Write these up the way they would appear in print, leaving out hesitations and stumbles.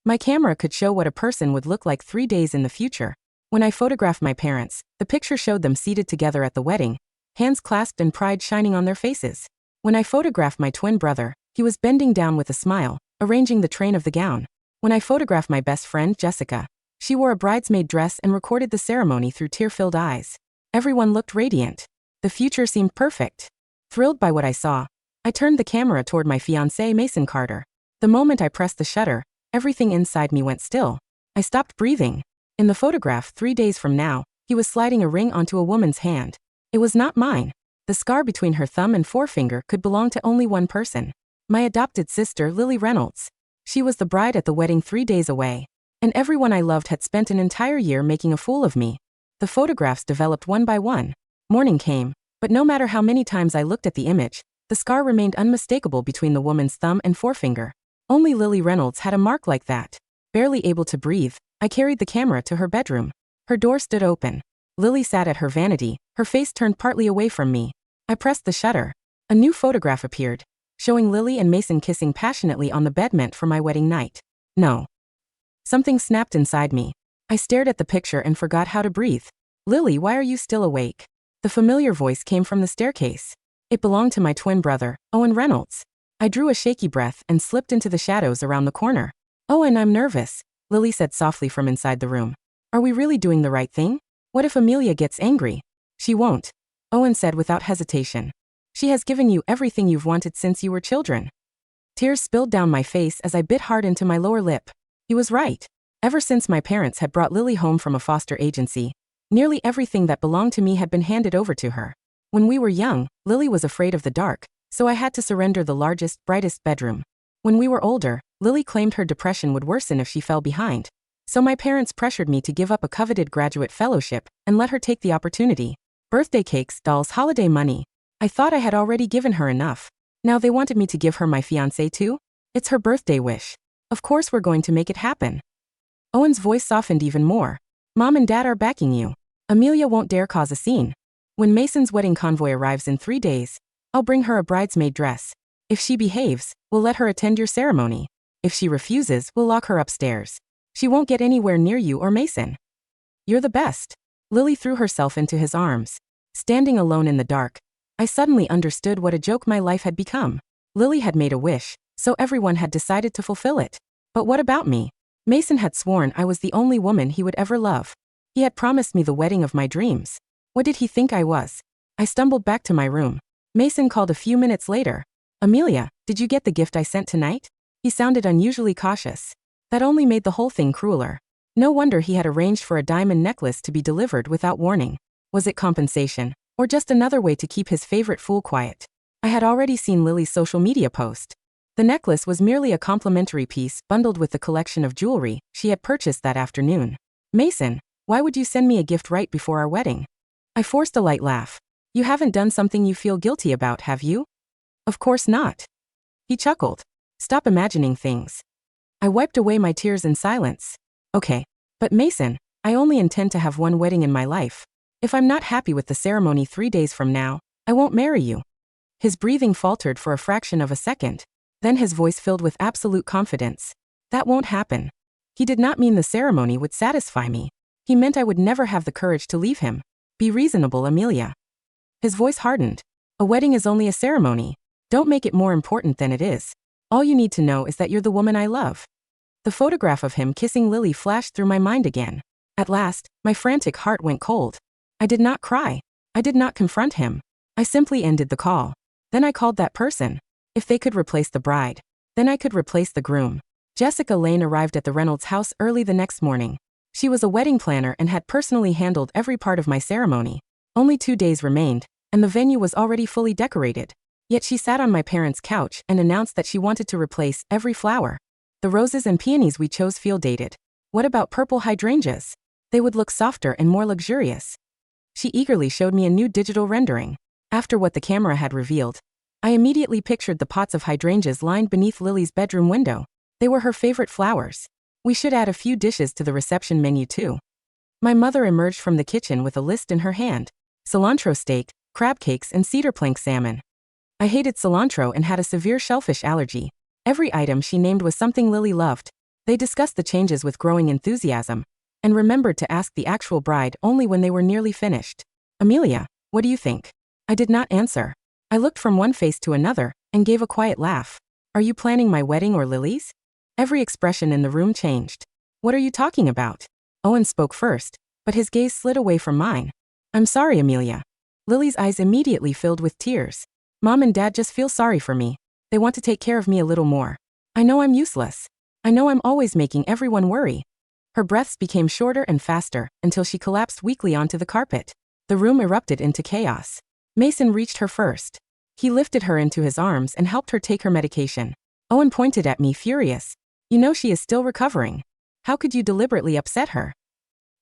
My camera could show what a person would look like 3 days in the future. When I photographed my parents, the picture showed them seated together at the wedding, hands clasped and pride shining on their faces. When I photographed my twin brother, he was bending down with a smile, arranging the train of the gown. When I photographed my best friend, Jessica, she wore a bridesmaid dress and recorded the ceremony through tear-filled eyes. Everyone looked radiant. The future seemed perfect. Thrilled by what I saw, I turned the camera toward my fiancé, Mason Carter. The moment I pressed the shutter, everything inside me went still. I stopped breathing. In the photograph 3 days from now, he was sliding a ring onto a woman's hand. It was not mine. The scar between her thumb and forefinger could belong to only one person. My adopted sister, Lily Reynolds. She was the bride at the wedding 3 days away. And everyone I loved had spent an entire year making a fool of me. The photographs developed one by one. Morning came, but no matter how many times I looked at the image, the scar remained unmistakable between the woman's thumb and forefinger. Only Lily Reynolds had a mark like that. Barely able to breathe, I carried the camera to her bedroom. Her door stood open. Lily sat at her vanity, her face turned partly away from me. I pressed the shutter. A new photograph appeared, showing Lily and Mason kissing passionately on the bed meant for my wedding night. No. Something snapped inside me. I stared at the picture and forgot how to breathe. Lily, why are you still awake? The familiar voice came from the staircase. It belonged to my twin brother, Owen Reynolds. I drew a shaky breath and slipped into the shadows around the corner. Owen, I'm nervous, Lily said softly from inside the room. Are we really doing the right thing? What if Amelia gets angry? She won't, Owen said without hesitation. She has given you everything you've wanted since you were children. Tears spilled down my face as I bit hard into my lower lip. He was right. Ever since my parents had brought Lily home from a foster agency, nearly everything that belonged to me had been handed over to her. When we were young, Lily was afraid of the dark, so I had to surrender the largest, brightest bedroom. When we were older, Lily claimed her depression would worsen if she fell behind. So my parents pressured me to give up a coveted graduate fellowship and let her take the opportunity. Birthday cakes, dolls, holiday money. I thought I had already given her enough. Now they wanted me to give her my fiancé too? It's her birthday wish. Of course we're going to make it happen. Owen's voice softened even more. Mom and Dad are backing you. Amelia won't dare cause a scene. When Mason's wedding convoy arrives in 3 days, I'll bring her a bridesmaid dress. If she behaves, we'll let her attend your ceremony. If she refuses, we'll lock her upstairs. She won't get anywhere near you or Mason. You're the best. Lily threw herself into his arms. Standing alone in the dark, I suddenly understood what a joke my life had become. Lily had made a wish, so everyone had decided to fulfill it. But what about me? Mason had sworn I was the only woman he would ever love. He had promised me the wedding of my dreams. What did he think I was? I stumbled back to my room. Mason called a few minutes later. Amelia, did you get the gift I sent tonight? He sounded unusually cautious. That only made the whole thing crueler. No wonder he had arranged for a diamond necklace to be delivered without warning. Was it compensation, or just another way to keep his favorite fool quiet? I had already seen Lily's social media post. The necklace was merely a complimentary piece bundled with the collection of jewelry she had purchased that afternoon. Mason, why would you send me a gift right before our wedding? I forced a light laugh. You haven't done something you feel guilty about, have you? Of course not. He chuckled. Stop imagining things. I wiped away my tears in silence. Okay, but Mason, I only intend to have one wedding in my life. If I'm not happy with the ceremony 3 days from now, I won't marry you. His breathing faltered for a fraction of a second. Then his voice filled with absolute confidence. That won't happen. He did not mean the ceremony would satisfy me. He meant I would never have the courage to leave him. Be reasonable, Amelia. His voice hardened. A wedding is only a ceremony. Don't make it more important than it is. All you need to know is that you're the woman I love. The photograph of him kissing Lily flashed through my mind again. At last, my frantic heart went cold. I did not cry. I did not confront him. I simply ended the call. Then I called that person. If they could replace the bride, then I could replace the groom. Jessica Lane arrived at the Reynolds house early the next morning. She was a wedding planner and had personally handled every part of my ceremony. Only 2 days remained, and the venue was already fully decorated. Yet she sat on my parents' couch and announced that she wanted to replace every flower. The roses and peonies we chose feel dated. What about purple hydrangeas? They would look softer and more luxurious. She eagerly showed me a new digital rendering. After what the camera had revealed, I immediately pictured the pots of hydrangeas lined beneath Lily's bedroom window. They were her favorite flowers. We should add a few dishes to the reception menu too. My mother emerged from the kitchen with a list in her hand. Cilantro steak, crab cakes and cedar plank salmon. I hated cilantro and had a severe shellfish allergy. Every item she named was something Lily loved. They discussed the changes with growing enthusiasm and remembered to ask the actual bride only when they were nearly finished. Amelia, what do you think? I did not answer. I looked from one face to another and gave a quiet laugh. Are you planning my wedding or Lily's? Every expression in the room changed. What are you talking about? Owen spoke first, but his gaze slid away from mine. I'm sorry, Amelia. Lily's eyes immediately filled with tears. Mom and Dad just feel sorry for me. They want to take care of me a little more. I know I'm useless. I know I'm always making everyone worry. Her breaths became shorter and faster until she collapsed weakly onto the carpet. The room erupted into chaos. Mason reached her first. He lifted her into his arms and helped her take her medication. Owen pointed at me, furious. You know she is still recovering. How could you deliberately upset her?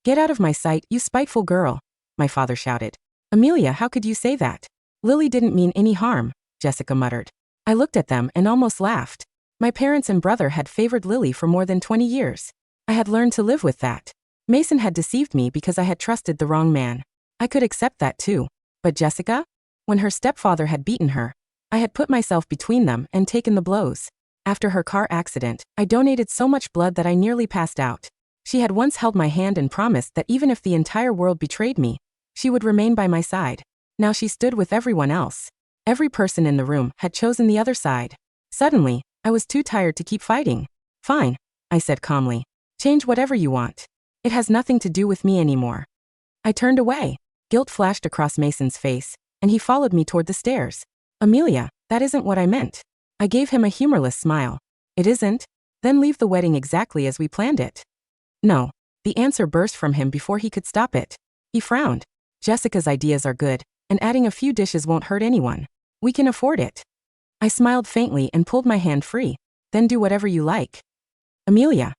Get out of my sight, you spiteful girl, my father shouted. Amelia, how could you say that? Lily didn't mean any harm, Jessica muttered. I looked at them and almost laughed. My parents and brother had favored Lily for more than 20 years. I had learned to live with that. Mason had deceived me because I had trusted the wrong man. I could accept that too. But Jessica? When her stepfather had beaten her, I had put myself between them and taken the blows. After her car accident, I donated so much blood that I nearly passed out. She had once held my hand and promised that even if the entire world betrayed me, she would remain by my side. Now she stood with everyone else. Every person in the room had chosen the other side. Suddenly, I was too tired to keep fighting. Fine, I said calmly. Change whatever you want. It has nothing to do with me anymore. I turned away. Guilt flashed across Mason's face, and he followed me toward the stairs. Amelia, that isn't what I meant. I gave him a humorless smile. It isn't? Then leave the wedding exactly as we planned it. No. The answer burst from him before he could stop it. He frowned. Jessica's ideas are good, and adding a few dishes won't hurt anyone. We can afford it. I smiled faintly and pulled my hand free. Then do whatever you like. Amelia.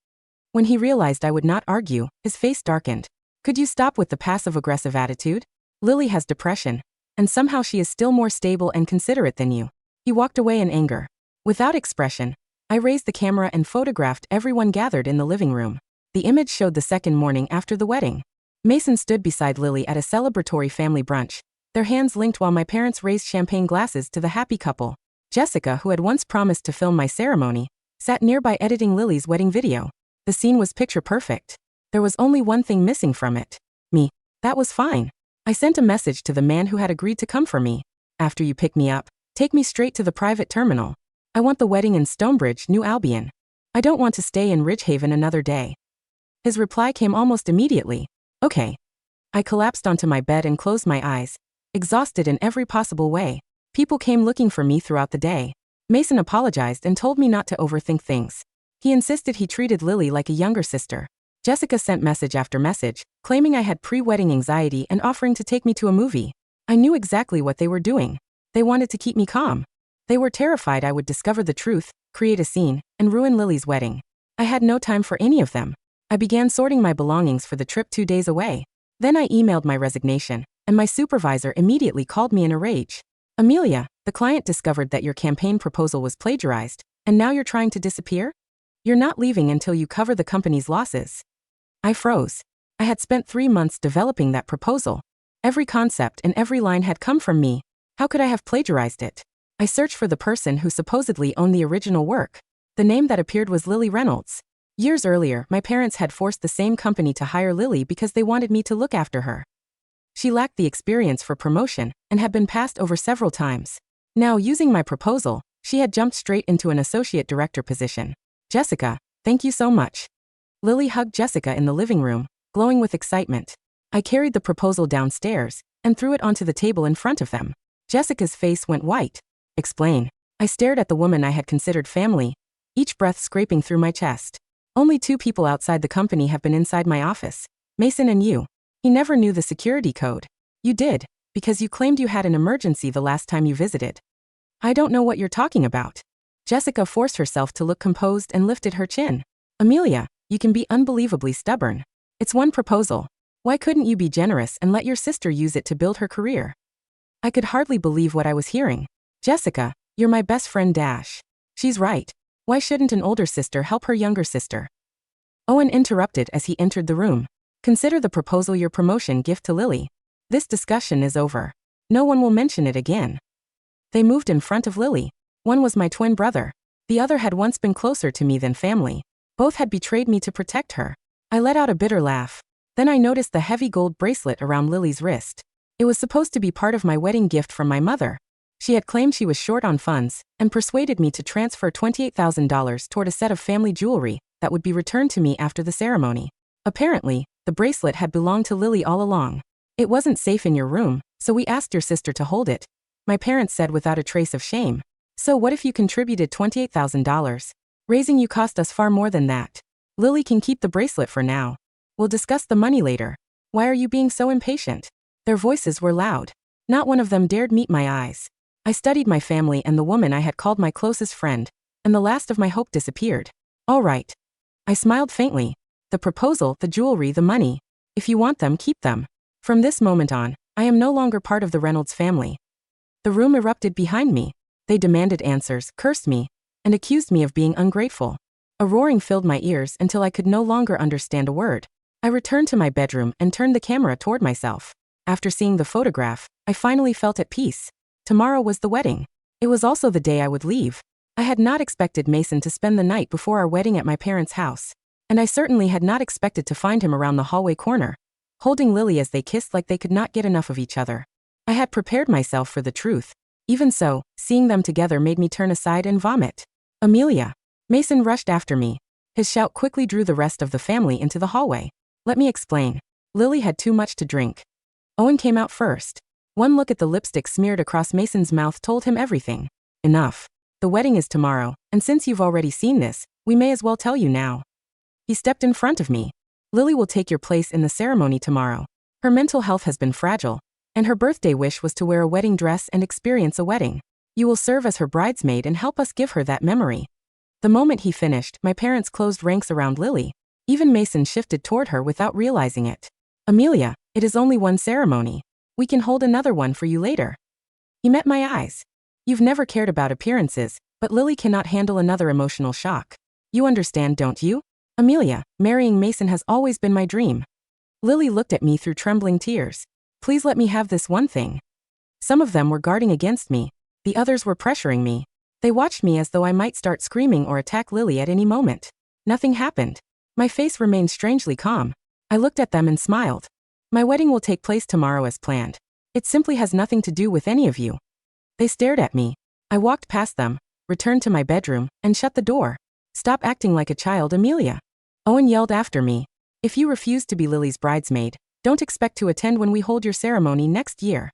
When he realized I would not argue, his face darkened. Could you stop with the passive-aggressive attitude? Lily has depression, and somehow she is still more stable and considerate than you. He walked away in anger. Without expression, I raised the camera and photographed everyone gathered in the living room. The image showed the second morning after the wedding. Mason stood beside Lily at a celebratory family brunch, their hands linked while my parents raised champagne glasses to the happy couple. Jessica, who had once promised to film my ceremony, sat nearby editing Lily's wedding video. The scene was picture perfect. There was only one thing missing from it. Me. That was fine. I sent a message to the man who had agreed to come for me. After you pick me up, take me straight to the private terminal. I want the wedding in Stonebridge, New Albion. I don't want to stay in Ridgehaven another day. His reply came almost immediately. Okay. I collapsed onto my bed and closed my eyes, exhausted in every possible way. People came looking for me throughout the day. Mason apologized and told me not to overthink things. He insisted he treated Lily like a younger sister. Jessica sent message after message, claiming I had pre-wedding anxiety and offering to take me to a movie. I knew exactly what they were doing. They wanted to keep me calm. They were terrified I would discover the truth, create a scene, and ruin Lily's wedding. I had no time for any of them. I began sorting my belongings for the trip 2 days away. Then I emailed my resignation, and my supervisor immediately called me in a rage. Amelia, the client discovered that your campaign proposal was plagiarized, and now you're trying to disappear? You're not leaving until you cover the company's losses. I froze. I had spent 3 months developing that proposal. Every concept and every line had come from me. How could I have plagiarized it? I searched for the person who supposedly owned the original work. The name that appeared was Lily Reynolds. Years earlier, my parents had forced the same company to hire Lily because they wanted me to look after her. She lacked the experience for promotion and had been passed over several times. Now, using my proposal, she had jumped straight into an associate director position. Jessica, thank you so much. Lily hugged Jessica in the living room, glowing with excitement. I carried the proposal downstairs and threw it onto the table in front of them. Jessica's face went white. Explain. I stared at the woman I had considered family, each breath scraping through my chest. Only 2 people outside the company have been inside my office, Mason and you. He never knew the security code. You did, because you claimed you had an emergency the last time you visited. I don't know what you're talking about. Jessica forced herself to look composed and lifted her chin. Amelia, you can be unbelievably stubborn. It's one proposal. Why couldn't you be generous and let your sister use it to build her career? I could hardly believe what I was hearing. Jessica, you're my best friend Dash. She's right. Why shouldn't an older sister help her younger sister? Owen interrupted as he entered the room. Consider the proposal your promotion gift to Lily. This discussion is over. No one will mention it again. They moved in front of Lily. One was my twin brother. The other had once been closer to me than family. Both had betrayed me to protect her. I let out a bitter laugh. Then I noticed the heavy gold bracelet around Lily's wrist. It was supposed to be part of my wedding gift from my mother. She had claimed she was short on funds and persuaded me to transfer $28,000 toward a set of family jewelry that would be returned to me after the ceremony. Apparently, the bracelet had belonged to Lily all along. It wasn't safe in your room, so we asked your sister to hold it, my parents said without a trace of shame. So what if you contributed $28,000? Raising you cost us far more than that. Lily can keep the bracelet for now. We'll discuss the money later. Why are you being so impatient? Their voices were loud. Not one of them dared meet my eyes. I studied my family and the woman I had called my closest friend, and the last of my hope disappeared. All right. I smiled faintly. The proposal, the jewelry, the money. If you want them, keep them. From this moment on, I am no longer part of the Reynolds family. The room erupted behind me. They demanded answers, cursed me, and accused me of being ungrateful. A roaring filled my ears until I could no longer understand a word. I returned to my bedroom and turned the camera toward myself. After seeing the photograph, I finally felt at peace. Tomorrow was the wedding. It was also the day I would leave. I had not expected Mason to spend the night before our wedding at my parents' house. And I certainly had not expected to find him around the hallway corner, holding Lily as they kissed like they could not get enough of each other. I had prepared myself for the truth. Even so, seeing them together made me turn aside and vomit. Amelia. Mason rushed after me. His shout quickly drew the rest of the family into the hallway. Let me explain. Lily had too much to drink. Owen came out first. One look at the lipstick smeared across Mason's mouth told him everything. Enough. The wedding is tomorrow, and since you've already seen this, we may as well tell you now. He stepped in front of me. Lily will take your place in the ceremony tomorrow. Her mental health has been fragile, and her birthday wish was to wear a wedding dress and experience a wedding. You will serve as her bridesmaid and help us give her that memory. The moment he finished, my parents closed ranks around Lily. Even Mason shifted toward her without realizing it. Amelia, it is only one ceremony. We can hold another one for you later. He met my eyes. You've never cared about appearances, but Lily cannot handle another emotional shock. You understand, don't you? Amelia, marrying Mason has always been my dream. Lily looked at me through trembling tears. Please let me have this one thing. Some of them were guarding against me. The others were pressuring me. They watched me as though I might start screaming or attack Lily at any moment. Nothing happened. My face remained strangely calm. I looked at them and smiled. My wedding will take place tomorrow as planned. It simply has nothing to do with any of you. They stared at me. I walked past them, returned to my bedroom, and shut the door. Stop acting like a child, Amelia. Owen yelled after me. If you refuse to be Lily's bridesmaid, don't expect to attend when we hold your ceremony next year.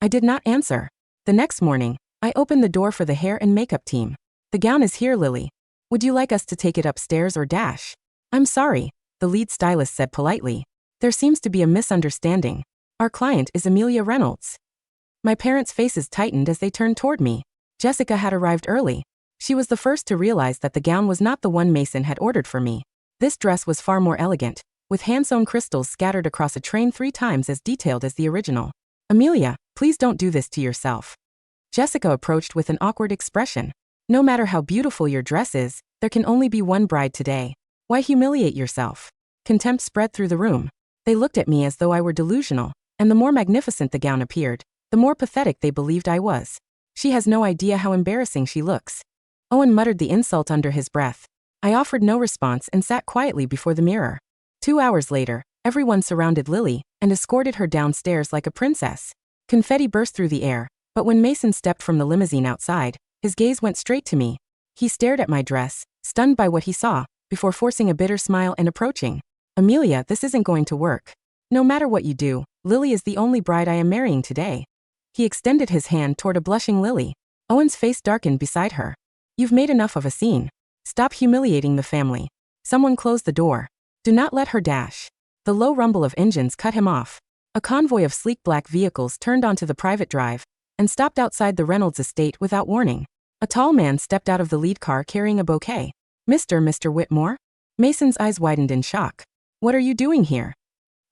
I did not answer. The next morning, I opened the door for the hair and makeup team. The gown is here, Lily. Would you like us to take it upstairs or dash? I'm sorry, the lead stylist said politely. There seems to be a misunderstanding. Our client is Amelia Reynolds. My parents' faces tightened as they turned toward me. Jessica had arrived early. She was the first to realize that the gown was not the one Mason had ordered for me. This dress was far more elegant, with hand-sewn crystals scattered across a train 3 times as detailed as the original. Amelia, please don't do this to yourself. Jessica approached with an awkward expression. No matter how beautiful your dress is, there can only be one bride today. Why humiliate yourself? Contempt spread through the room. They looked at me as though I were delusional, and the more magnificent the gown appeared, the more pathetic they believed I was. She has no idea how embarrassing she looks. Owen muttered the insult under his breath. I offered no response and sat quietly before the mirror. 2 hours later, everyone surrounded Lily and escorted her downstairs like a princess. Confetti burst through the air, but when Mason stepped from the limousine outside, his gaze went straight to me. He stared at my dress, stunned by what he saw, before forcing a bitter smile and approaching. Amelia, this isn't going to work. No matter what you do, Lily is the only bride I am marrying today. He extended his hand toward a blushing Lily. Owen's face darkened beside her. You've made enough of a scene. Stop humiliating the family. Someone closed the door. Do not let her dash. The low rumble of engines cut him off. A convoy of sleek black vehicles turned onto the private drive and stopped outside the Reynolds estate without warning. A tall man stepped out of the lead car carrying a bouquet. Mr. Whitmore? Mason's eyes widened in shock. What are you doing here?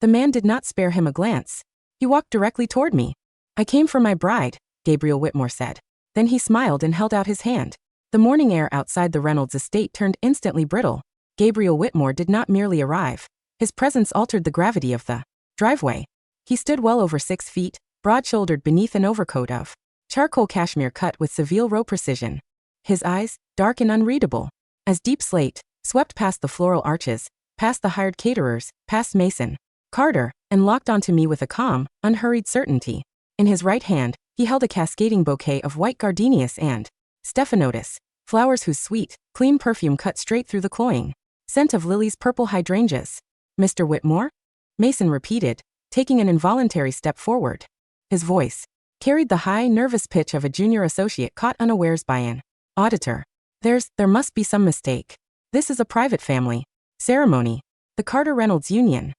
The man did not spare him a glance. He walked directly toward me. I came for my bride, Gabriel Whitmore said. Then he smiled and held out his hand. The morning air outside the Reynolds estate turned instantly brittle. Gabriel Whitmore did not merely arrive. His presence altered the gravity of the driveway. He stood well over 6 feet, broad-shouldered beneath an overcoat of charcoal cashmere cut with Seville row precision. His eyes, dark and unreadable, as deep slate, swept past the floral arches, past the hired caterers, past Mason, Carter, and locked onto me with a calm, unhurried certainty. In his right hand, he held a cascading bouquet of white gardenias and stephanotis, flowers whose sweet, clean perfume cut straight through the cloying scent of Lily's purple hydrangeas. Mr. Whitmore? Mason repeated, taking an involuntary step forward. His voice carried the high, nervous pitch of a junior associate caught unawares by an auditor. There must be some mistake. This is a private family ceremony. The Carter-Reynolds Union.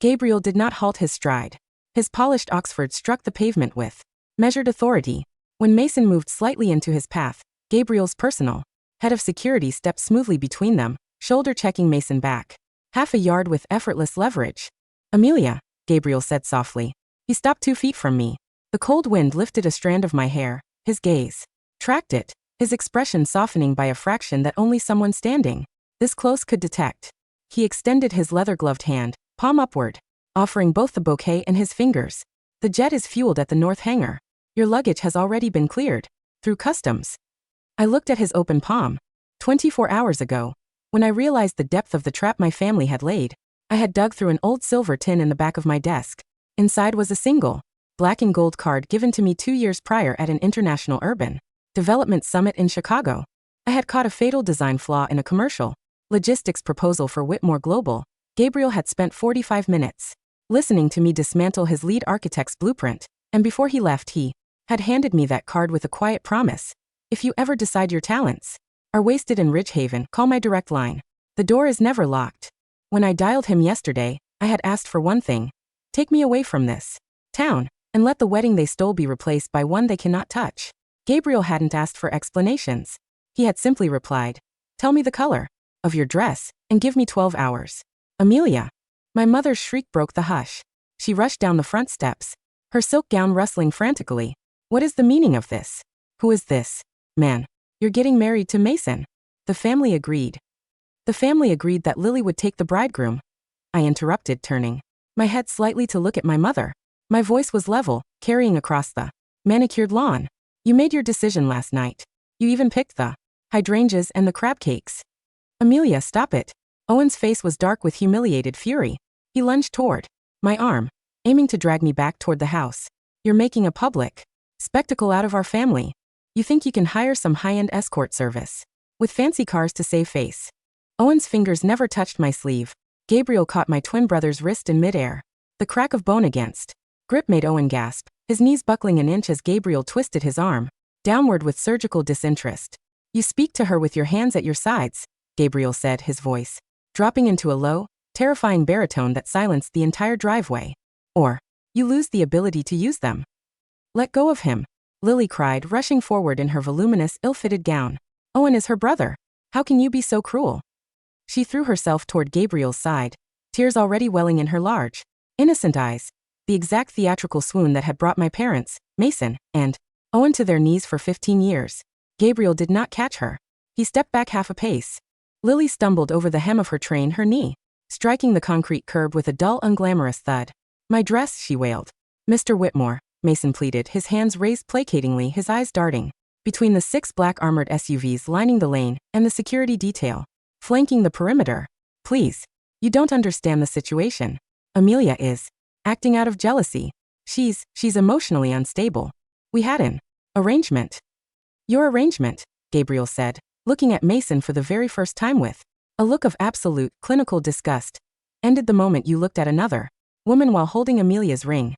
Gabriel did not halt his stride. His polished Oxford struck the pavement with measured authority. When Mason moved slightly into his path, Gabriel's personal head of security stepped smoothly between them, shoulder-checking Mason back half a yard with effortless leverage. Amelia, Gabriel said softly. He stopped 2 feet from me. The cold wind lifted a strand of my hair, his gaze tracked it, his expression softening by a fraction that only someone standing this close could detect. He extended his leather-gloved hand, palm upward, offering both the bouquet and his fingers. The jet is fueled at the north hangar. Your luggage has already been cleared through customs. I looked at his open palm. 24 hours ago, when I realized the depth of the trap my family had laid, I had dug through an old silver tin in the back of my desk. Inside was a single, black and gold card given to me 2 years prior at an international urban development summit in Chicago. I had caught a fatal design flaw in a commercial logistics proposal for Whitmore Global. Gabriel had spent 45 minutes listening to me dismantle his lead architect's blueprint, and before he left he had handed me that card with a quiet promise. If you ever decide your talents are wasted in Ridgehaven, call my direct line. The door is never locked. When I dialed him yesterday, I had asked for one thing. Take me away from this town, and let the wedding they stole be replaced by one they cannot touch. Gabriel hadn't asked for explanations. He had simply replied, tell me the color of your dress, and give me 12 hours. Amelia. My mother's shriek broke the hush. She rushed down the front steps, her silk gown rustling frantically. What is the meaning of this? Who is this man? You're getting married to Mason. The family agreed. The family agreed that Lily would take the bridegroom. I interrupted, turning my head slightly to look at my mother. My voice was level, carrying across the manicured lawn. You made your decision last night. You even picked the hydrangeas and the crab cakes. Amelia, stop it. Owen's face was dark with humiliated fury. He lunged toward my arm, aiming to drag me back toward the house. You're making a public spectacle out of our family. You think you can hire some high-end escort service with fancy cars to save face. Owen's fingers never touched my sleeve. Gabriel caught my twin brother's wrist in midair. The crack of bone against grip made Owen gasp, his knees buckling an inch as Gabriel twisted his arm downward with surgical disinterest. You speak to her with your hands at your sides, Gabriel said, his voice dropping into a low, terrifying baritone that silenced the entire driveway. Or you lose the ability to use them. Let go of him, Lily cried, rushing forward in her voluminous, ill-fitted gown. Owen is her brother. How can you be so cruel? She threw herself toward Gabriel's side, tears already welling in her large, innocent eyes, the exact theatrical swoon that had brought my parents, Mason and Owen, to their knees for 15 years. Gabriel did not catch her. He stepped back half a pace. Lily stumbled over the hem of her train, her knee striking the concrete curb with a dull, unglamorous thud. My dress, she wailed. Mr. Whitmore, Mason pleaded, his hands raised placatingly, his eyes darting between the 6 black armored SUVs lining the lane and the security detail flanking the perimeter. Please. You don't understand the situation. Amelia is acting out of jealousy. She's emotionally unstable. We had an arrangement. Your arrangement, Gabriel said, looking at Mason for the very first time with a look of absolute, clinical disgust, ended the moment you looked at another woman while holding Amelia's ring.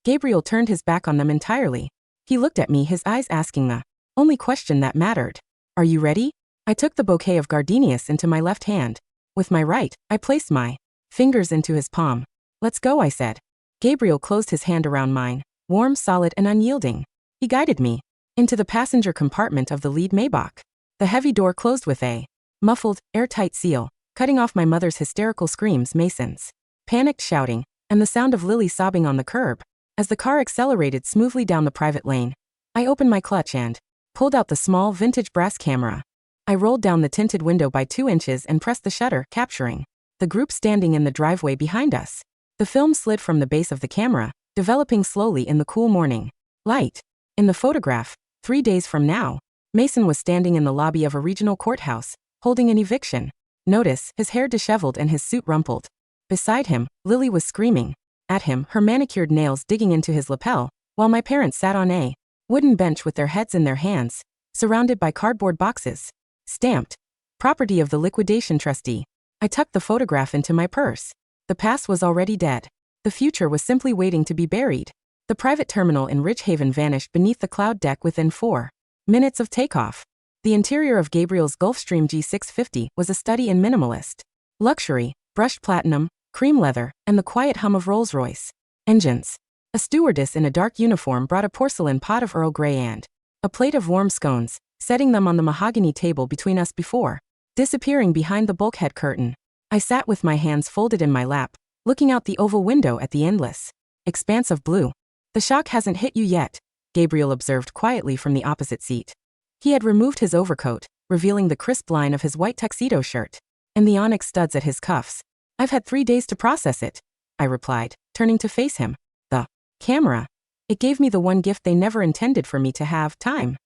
Gabriel turned his back on them entirely. He looked at me, his eyes asking the only question that mattered. Are you ready? I took the bouquet of gardenias into my left hand. With my right, I placed my fingers into his palm. Let's go, I said. Gabriel closed his hand around mine, warm, solid, and unyielding. He guided me into the passenger compartment of the lead Maybach. The heavy door closed with a muffled, airtight seal, cutting off my mother's hysterical screams, Mason's panicked shouting, and the sound of Lily sobbing on the curb. As the car accelerated smoothly down the private lane, I opened my clutch and pulled out the small, vintage brass camera. I rolled down the tinted window by 2 inches and pressed the shutter, capturing the group standing in the driveway behind us. The film slid from the base of the camera, developing slowly in the cool morning light. In the photograph, 3 days from now, Mason was standing in the lobby of a regional courthouse, holding an eviction Notice, his hair disheveled and his suit rumpled. Beside him, Lily was screaming. At him, her manicured nails digging into his lapel, while my parents sat on a wooden bench with their heads in their hands, surrounded by cardboard boxes. Stamped. Property of the liquidation trustee. I tucked the photograph into my purse. The past was already dead. The future was simply waiting to be buried. The private terminal in Ridgehaven vanished beneath the cloud deck within 4 minutes of takeoff. The interior of Gabriel's Gulfstream G650 was a study in minimalist luxury, brushed platinum, cream leather, and the quiet hum of Rolls-Royce engines. A stewardess in a dark uniform brought a porcelain pot of Earl Grey and a plate of warm scones, setting them on the mahogany table between us before disappearing behind the bulkhead curtain. I sat with my hands folded in my lap, looking out the oval window at the endless expanse of blue. The shock hasn't hit you yet, Gabriel observed quietly from the opposite seat. He had removed his overcoat, revealing the crisp line of his white tuxedo shirt and the onyx studs at his cuffs. I've had 3 days to process it, I replied, turning to face him. The camera. It gave me the one gift they never intended for me to have, time.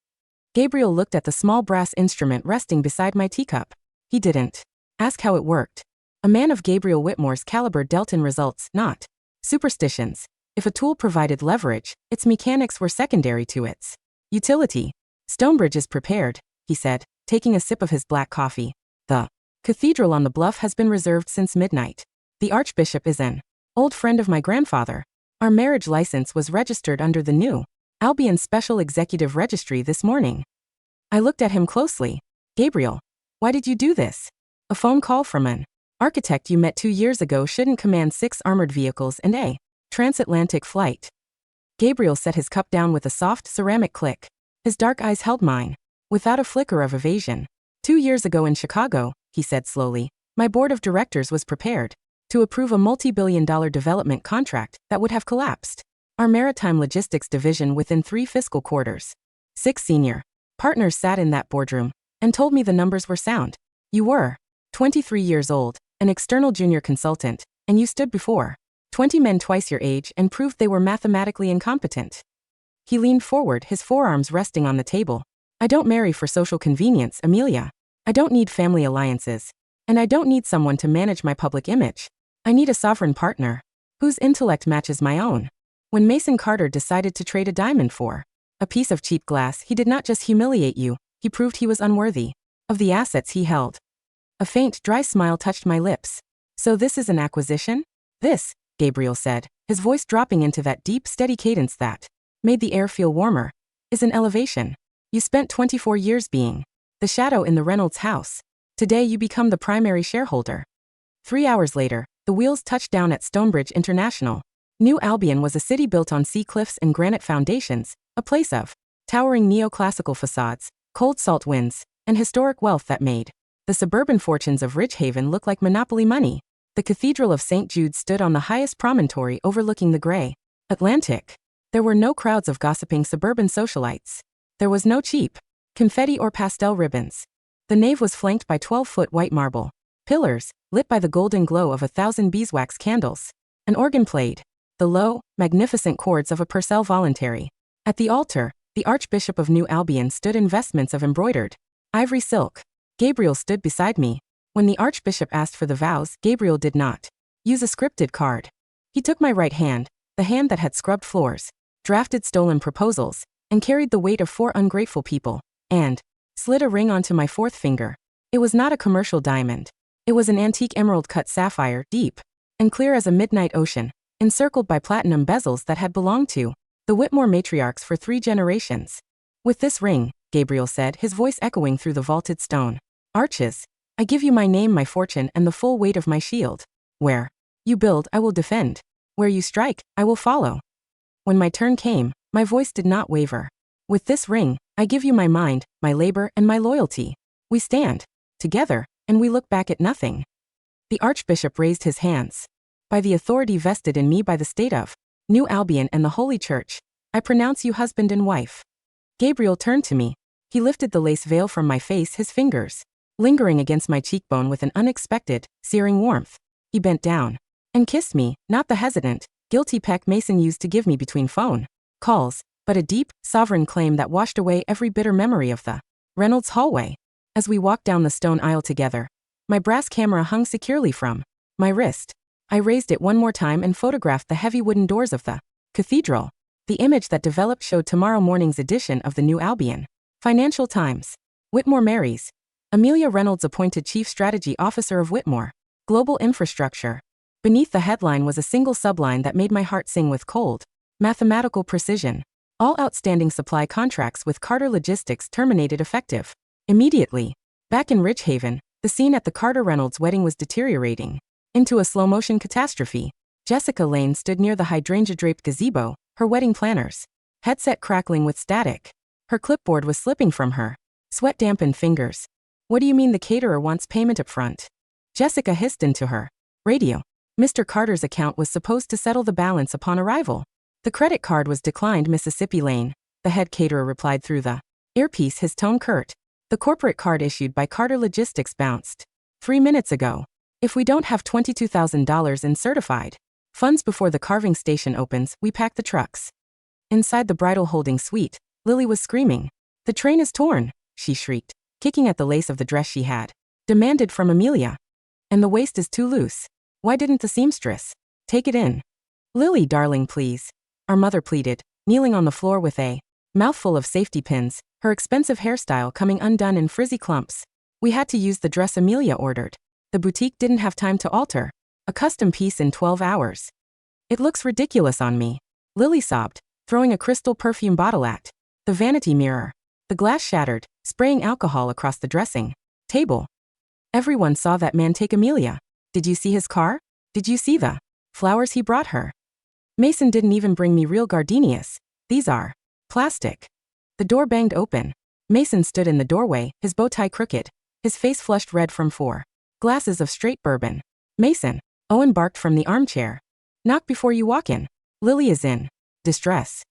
Gabriel looked at the small brass instrument resting beside my teacup. He didn't ask how it worked. A man of Gabriel Whitmore's caliber dealt in results, not superstitions. If a tool provided leverage, its mechanics were secondary to its utility. Stonebridge is prepared, he said, taking a sip of his black coffee. The cathedral on the bluff has been reserved since midnight. The archbishop is an old friend of my grandfather. Our marriage license was registered under the new Albion Special Executive Registry this morning. I looked at him closely. Gabriel, why did you do this? A phone call from an architect you met 2 years ago shouldn't command 6 armored vehicles and a transatlantic flight. Gabriel set his cup down with a soft ceramic click. His dark eyes held mine, without a flicker of evasion. 2 years ago in Chicago, he said slowly, my board of directors was prepared to approve a multi-billion-dollar development contract that would have collapsed our maritime logistics division within 3 fiscal quarters. 6 senior partners sat in that boardroom and told me the numbers were sound. You were 23 years old, an external junior consultant, and you stood before 20 men twice your age and proved they were mathematically incompetent. He leaned forward, his forearms resting on the table. I don't marry for social convenience, Amelia. I don't need family alliances. And I don't need someone to manage my public image. I need a sovereign partner whose intellect matches my own. When Mason Carter decided to trade a diamond for a piece of cheap glass, he did not just humiliate you, he proved he was unworthy of the assets he held. A faint, dry smile touched my lips. So this is an acquisition? This, Gabriel said, his voice dropping into that deep, steady cadence that made the air feel warmer, is an elevation. You spent 24 years being the shadow in the Reynolds house. Today you become the primary shareholder. 3 hours later, the wheels touched down at Stonebridge International. New Albion was a city built on sea cliffs and granite foundations, a place of towering neoclassical facades, cold salt winds, and historic wealth that made the suburban fortunes of Ridgehaven look like monopoly money. The Cathedral of St. Jude stood on the highest promontory overlooking the gray Atlantic. There were no crowds of gossiping suburban socialites. There was no cheap confetti or pastel ribbons. The nave was flanked by 12-foot white marble pillars, lit by the golden glow of 1,000 beeswax candles. An organ played the low, magnificent chords of a Purcell voluntary. At the altar, the Archbishop of New Albion stood in vestments of embroidered ivory silk. Gabriel stood beside me. When the Archbishop asked for the vows, Gabriel did not use a scripted card. He took my right hand, the hand that had scrubbed floors, drafted stolen proposals, and carried the weight of 4 ungrateful people, and slid a ring onto my 4th finger. It was not a commercial diamond. It was an antique emerald-cut sapphire, deep and clear as a midnight ocean, encircled by platinum bezels that had belonged to the Whitmore matriarchs for 3 generations. With this ring, Gabriel said, his voice echoing through the vaulted stone arches, I give you my name, my fortune, and the full weight of my shield. Where you build, I will defend. Where you strike, I will follow. When my turn came, my voice did not waver. With this ring, I give you my mind, my labor, and my loyalty. We stand together, and we look back at nothing. The Archbishop raised his hands. By the authority vested in me by the state of New Albion and the Holy Church, I pronounce you husband and wife. Gabriel turned to me. He lifted the lace veil from my face, his fingers lingering against my cheekbone with an unexpected, searing warmth. He bent down and kissed me, not the hesitant, guilty peck Mason used to give me between phone calls, but a deep, sovereign claim that washed away every bitter memory of the Reynolds hallway. As we walked down the stone aisle together, My brass camera hung securely from my wrist. I raised it one more time and photographed the heavy wooden doors of the cathedral. The image that developed showed tomorrow morning's edition of the New Albion. Financial Times. Whitmore marries. Amelia Reynolds appointed Chief Strategy Officer of Whitmore Global Infrastructure. Beneath the headline was a single subline that made my heart sing with cold mathematical precision. All outstanding supply contracts with Carter Logistics terminated effective immediately. Back in Rich Haven, the scene at the Carter Reynolds wedding was deteriorating into a slow-motion catastrophe. Jessica Lane stood near the hydrangea-draped gazebo, her wedding planners headset crackling with static. Her clipboard was slipping from her sweat-dampened fingers. What do you mean the caterer wants payment up front? Jessica hissed into her radio. Mr. Carter's account was supposed to settle the balance upon arrival. The credit card was declined, Mississippi Lane, the head caterer replied through the earpiece, his tone curt. The corporate card issued by Carter Logistics bounced 3 minutes ago. If we don't have $22,000 in certified funds before the carving station opens, we pack the trucks. Inside the bridal holding suite, Lily was screaming. The train is torn, she shrieked, kicking at the lace of the dress she had demanded from Amelia. And the waist is too loose. Why didn't the seamstress take it in? Lily, darling, please, our mother pleaded, kneeling on the floor with a mouthful of safety pins, her expensive hairstyle coming undone in frizzy clumps. We had to use the dress Amelia ordered. The boutique didn't have time to alter a custom piece in 12 hours. It looks ridiculous on me, Lily sobbed, throwing a crystal perfume bottle at the vanity mirror. The glass shattered, spraying alcohol across the dressing table. Everyone saw that man take Amelia. Did you see his car? Did you see the flowers he brought her? Mason didn't even bring me real gardenias. These are plastic. The door banged open. Mason stood in the doorway, his bow tie crooked, his face flushed red from 4 glasses of straight bourbon. Mason, Owen barked from the armchair. Knock before you walk in. Lily is in distress.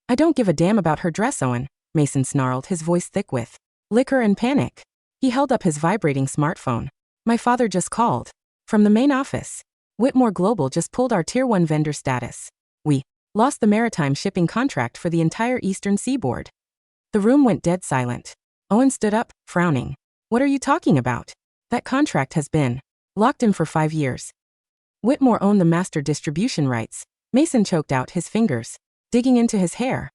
I don't give a damn about her dress, Owen, Mason snarled, his voice thick with liquor and panic. He held up his vibrating smartphone. My father just called. From the main office. Whitmore Global just pulled our Tier 1 vendor status. We lost the maritime shipping contract for the entire eastern seaboard. The room went dead silent. Owen stood up, frowning. What are you talking about? That contract has been locked in for 5 years. Whitmore owned the master distribution rights. Mason choked out, his fingers digging into his hair.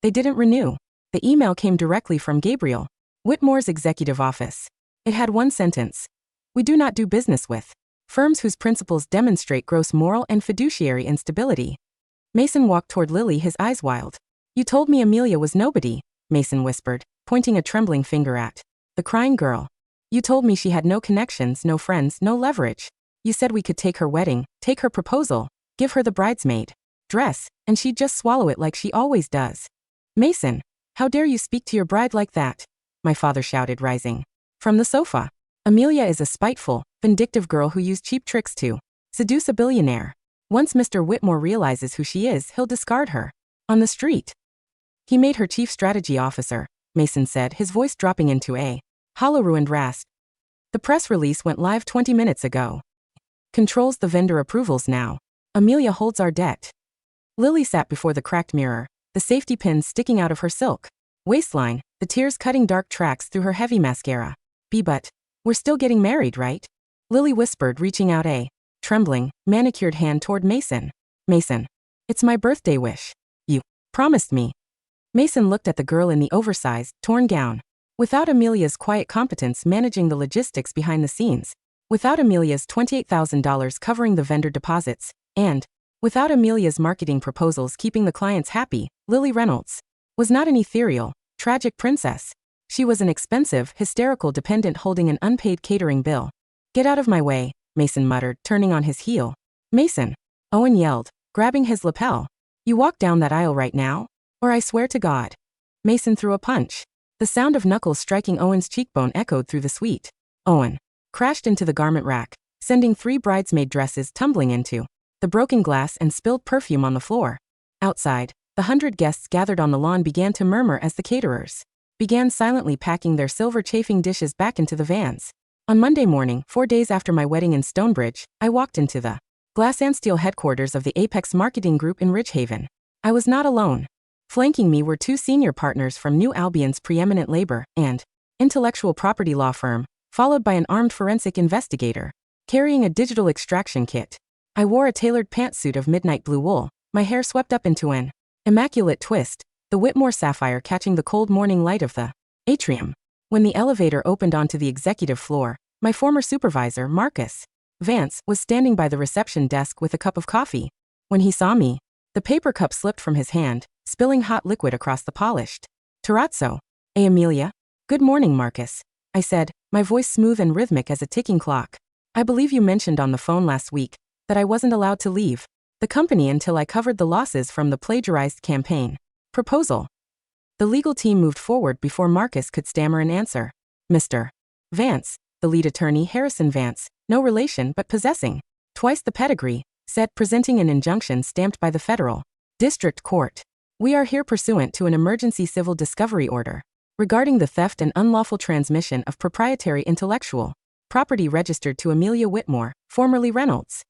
They didn't renew. The email came directly from Gabriel, Whitmore's executive office. It had one sentence. We do not do business with firms whose principles demonstrate gross moral and fiduciary instability. Mason walked toward Lily, his eyes wild. You told me Amelia was nobody, Mason whispered, pointing a trembling finger at the crying girl. You told me she had no connections, no friends, no leverage. You said we could take her wedding, take her proposal, give her the bridesmaid dress, and she'd just swallow it like she always does. Mason, how dare you speak to your bride like that? My father shouted, rising from the sofa. Amelia is a spiteful, vindictive girl who used cheap tricks to seduce a billionaire. Once Mr. Whitmore realizes who she is, he'll discard her on the street. He made her chief strategy officer, Mason said, his voice dropping into a hollow, ruined rasp. The press release went live 20 minutes ago. Controls the vendor approvals now. Amelia holds our debt. Lily sat before the cracked mirror, the safety pins sticking out of her silk waistline, the tears cutting dark tracks through her heavy mascara. But we're still getting married, right? Lily whispered, reaching out a trembling, manicured hand toward Mason. Mason, it's my birthday wish. You promised me. Mason looked at the girl in the oversized, torn gown. Without Amelia's quiet competence managing the logistics behind the scenes, without Amelia's $28,000 covering the vendor deposits, and without Amelia's marketing proposals keeping the clients happy, Lily Reynolds was not an ethereal, tragic princess. She was an expensive, hysterical dependent holding an unpaid catering bill. Get out of my way, Mason muttered, turning on his heel. Mason, Owen yelled, grabbing his lapel. You walk down that aisle right now, or I swear to God. Mason threw a punch. The sound of knuckles striking Owen's cheekbone echoed through the suite. Owen crashed into the garment rack, sending 3 bridesmaid dresses tumbling into the broken glass and spilled perfume on the floor. Outside, the 100 guests gathered on the lawn began to murmur as the caterers began silently packing their silver chafing dishes back into the vans. On Monday morning, 4 days after my wedding in Stonebridge, I walked into the glass and steel headquarters of the Apex Marketing Group in Rich Haven. I was not alone. Flanking me were 2 senior partners from New Albion's preeminent labor and intellectual property law firm, followed by an armed forensic investigator, carrying a digital extraction kit. I wore a tailored pantsuit of midnight blue wool, my hair swept up into an immaculate twist, the Whitmore sapphire catching the cold morning light of the atrium. When the elevator opened onto the executive floor, my former supervisor, Marcus Vance, was standing by the reception desk with a cup of coffee. When he saw me, the paper cup slipped from his hand, spilling hot liquid across the polished terrazzo. "Hey, Amelia." "Good morning, Marcus," I said, my voice smooth and rhythmic as a ticking clock. "I believe you mentioned on the phone last week that I wasn't allowed to leave the company until I covered the losses from the plagiarized campaign proposal." The legal team moved forward before Marcus could stammer an answer. "Mr. Vance," the lead attorney, Harrison Vance, no relation but possessing twice the pedigree, said, presenting an injunction stamped by the federal district court. "We are here pursuant to an emergency civil discovery order regarding the theft and unlawful transmission of proprietary intellectual property registered to Amelia Whitmore, formerly Reynolds."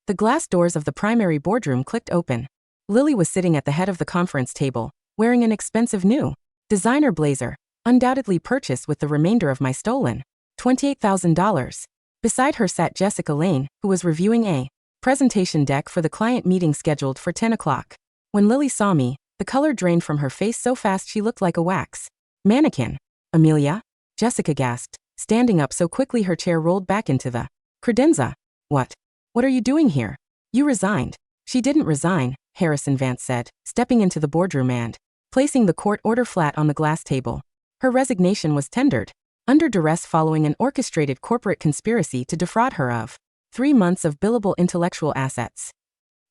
The glass doors of the primary boardroom clicked open. Lily was sitting at the head of the conference table, wearing an expensive new designer blazer, undoubtedly purchased with the remainder of my stolen $28,000. Beside her sat Jessica Lane, who was reviewing a presentation deck for the client meeting scheduled for 10 o'clock. When Lily saw me, the color drained from her face so fast she looked like a wax mannequin. "Amelia?" Jessica gasped, standing up so quickly her chair rolled back into the credenza. What are you doing here? You resigned." "She didn't resign," Harrison Vance said, stepping into the boardroom and placing the court order flat on the glass table. "Her resignation was tendered under duress following an orchestrated corporate conspiracy to defraud her of 3 months of billable intellectual assets."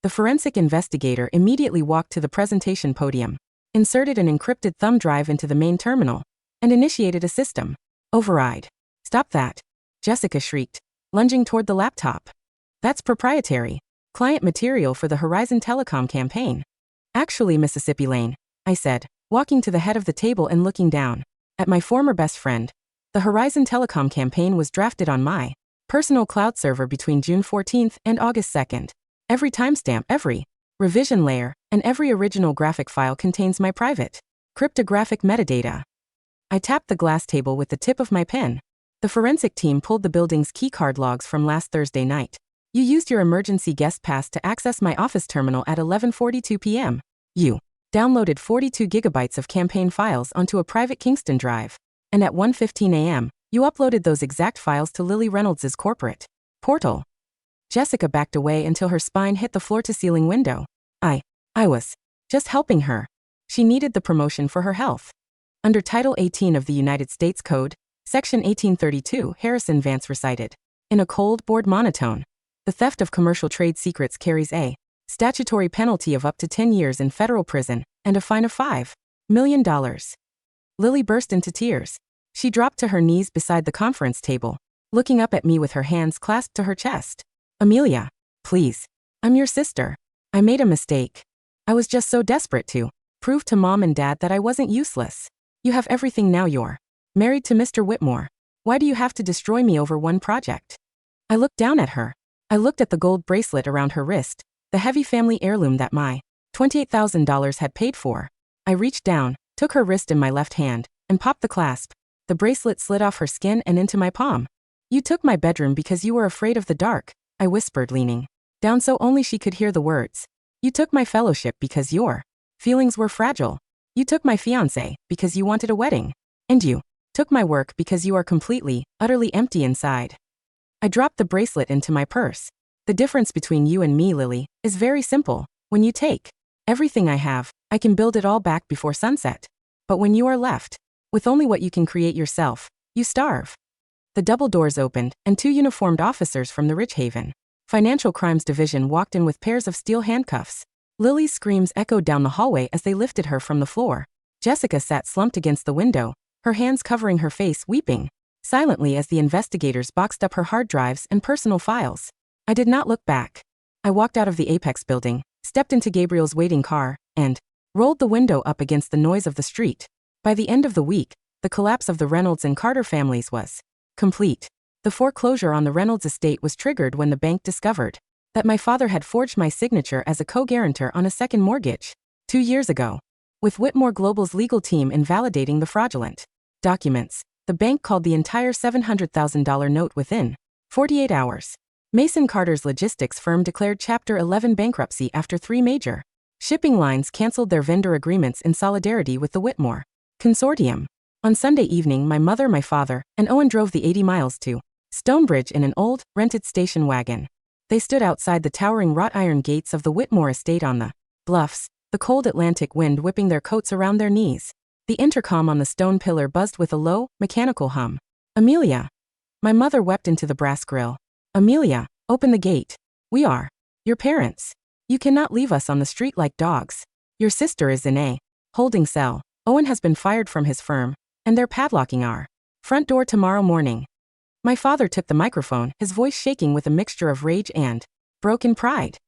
The forensic investigator immediately walked to the presentation podium, inserted an encrypted thumb drive into the main terminal, and initiated a system override. "Stop that," Jessica shrieked, lunging toward the laptop. "That's proprietary client material for the Horizon Telecom campaign." "Actually, Mississippi Lane," I said, walking to the head of the table and looking down at my former best friend, "the Horizon Telecom campaign was drafted on my personal cloud server between June 14th and August 2nd. Every timestamp, every revision layer, and every original graphic file contains my private cryptographic metadata." I tapped the glass table with the tip of my pen. "The forensic team pulled the building's keycard logs from last Thursday night. You used your emergency guest pass to access my office terminal at 11:42 p.m. You downloaded 42 gigabytes of campaign files onto a private Kingston drive. And at 1:15 a.m., you uploaded those exact files to Lily Reynolds' corporate portal." Jessica backed away until her spine hit the floor-to-ceiling window. I was just helping her. She needed the promotion for her health. Under Title 18 of the United States Code, Section 1832, Harrison Vance recited, in a cold, bored monotone, "The theft of commercial trade secrets carries a statutory penalty of up to 10 years in federal prison and a fine of $5 million. Lily burst into tears. She dropped to her knees beside the conference table, looking up at me with her hands clasped to her chest. "Amelia, please. I'm your sister. I made a mistake. I was just so desperate to prove to Mom and Dad that I wasn't useless. You have everything now. You're married to Mr. Whitmore. Why do you have to destroy me over one project?" I looked down at her. I looked at the gold bracelet around her wrist, the heavy family heirloom that my $28,000 had paid for. I reached down, took her wrist in my left hand, and popped the clasp. The bracelet slid off her skin and into my palm. "You took my bedroom because you were afraid of the dark," I whispered, leaning down so only she could hear the words. "You took my fellowship because your feelings were fragile. You took my fiancé because you wanted a wedding. And you took my work because you are completely, utterly empty inside." I dropped the bracelet into my purse. "The difference between you and me, Lily, is very simple. When you take everything I have, I can build it all back before sunset. But when you are left with only what you can create yourself, you starve." The double doors opened, and 2 uniformed officers from the Richhaven Financial Crimes Division walked in with pairs of steel handcuffs. Lily's screams echoed down the hallway as they lifted her from the floor. Jessica sat slumped against the window, her hands covering her face, weeping silently as the investigators boxed up her hard drives and personal files. I did not look back. I walked out of the Apex building, stepped into Gabriel's waiting car, and rolled the window up against the noise of the street. By the end of the week, the collapse of the Reynolds and Carter families was complete. The foreclosure on the Reynolds estate was triggered when the bank discovered that my father had forged my signature as a co-guarantor on a second mortgage 2 years ago. With Whitmore Global's legal team invalidating the fraudulent documents, The bank called the entire $700,000 note within 48 hours. Mason Carter's logistics firm declared Chapter 11 bankruptcy after 3 major shipping lines canceled their vendor agreements in solidarity with the Whitmore Consortium. On Sunday evening, my mother, my father, and Owen drove the 80 miles to Stonebridge in an old, rented station wagon. They stood outside the towering wrought iron gates of the Whitmore estate on the bluffs, the cold Atlantic wind whipping their coats around their knees. The intercom on the stone pillar buzzed with a low, mechanical hum. "Amelia." My mother wept into the brass grill. "Amelia, open the gate. We are your parents. You cannot leave us on the street like dogs. Your sister is in a holding cell. Owen has been fired from his firm, and they're padlocking our front door tomorrow morning." My father took the microphone, his voice shaking with a mixture of rage and broken pride.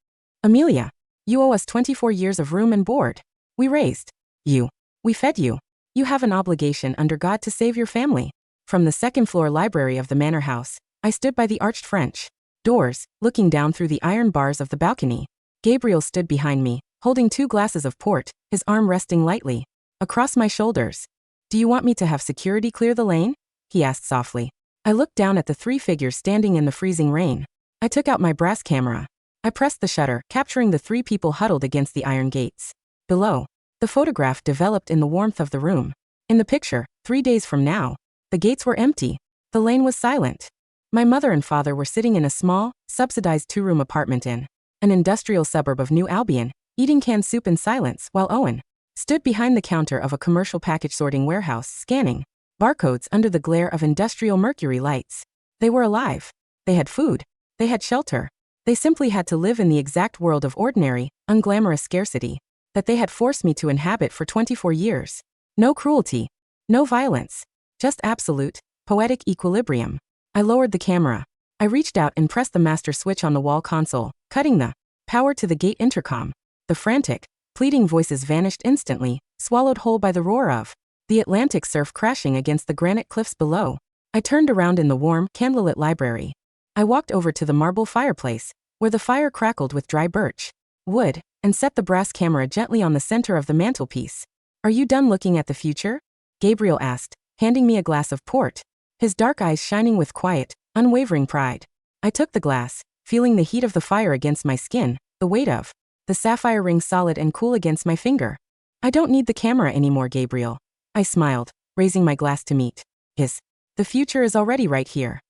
"Amelia, you owe us 24 years of room and board. We raised you. We fed you. You have an obligation under God to save your family." From the second-floor library of the manor house, I stood by the arched French doors, looking down through the iron bars of the balcony. Gabriel stood behind me, holding 2 glasses of port, his arm resting lightly across my shoulders. "Do you want me to have security clear the lane?" he asked softly. I looked down at the 3 figures standing in the freezing rain. I took out my brass camera. I pressed the shutter, capturing the 3 people huddled against the iron gates. Below, the photograph developed in the warmth of the room. In the picture, 3 days from now, the gates were empty. The lane was silent. My mother and father were sitting in a small, subsidized 2-room apartment in an industrial suburb of New Albion, eating canned soup in silence, while Owen stood behind the counter of a commercial package sorting warehouse, scanning barcodes under the glare of industrial mercury lights. They were alive. They had food. They had shelter. They simply had to live in the exact world of ordinary, unglamorous scarcity that they had forced me to inhabit for 24 years. No cruelty. No violence. Just absolute, poetic equilibrium. I lowered the camera. I reached out and pressed the master switch on the wall console, cutting the power to the gate intercom. The frantic, pleading voices vanished instantly, swallowed whole by the roar of the Atlantic surf crashing against the granite cliffs below. I turned around in the warm, candlelit library. I walked over to the marble fireplace, where the fire crackled with dry birch wood, and set the brass camera gently on the center of the mantelpiece. "Are you done looking at the future?" Gabriel asked, handing me a glass of port, his dark eyes shining with quiet, unwavering pride. I took the glass, feeling the heat of the fire against my skin, the weight of the sapphire ring solid and cool against my finger. "I don't need the camera anymore, Gabriel." I smiled, raising my glass to meet his. "The future is already right here."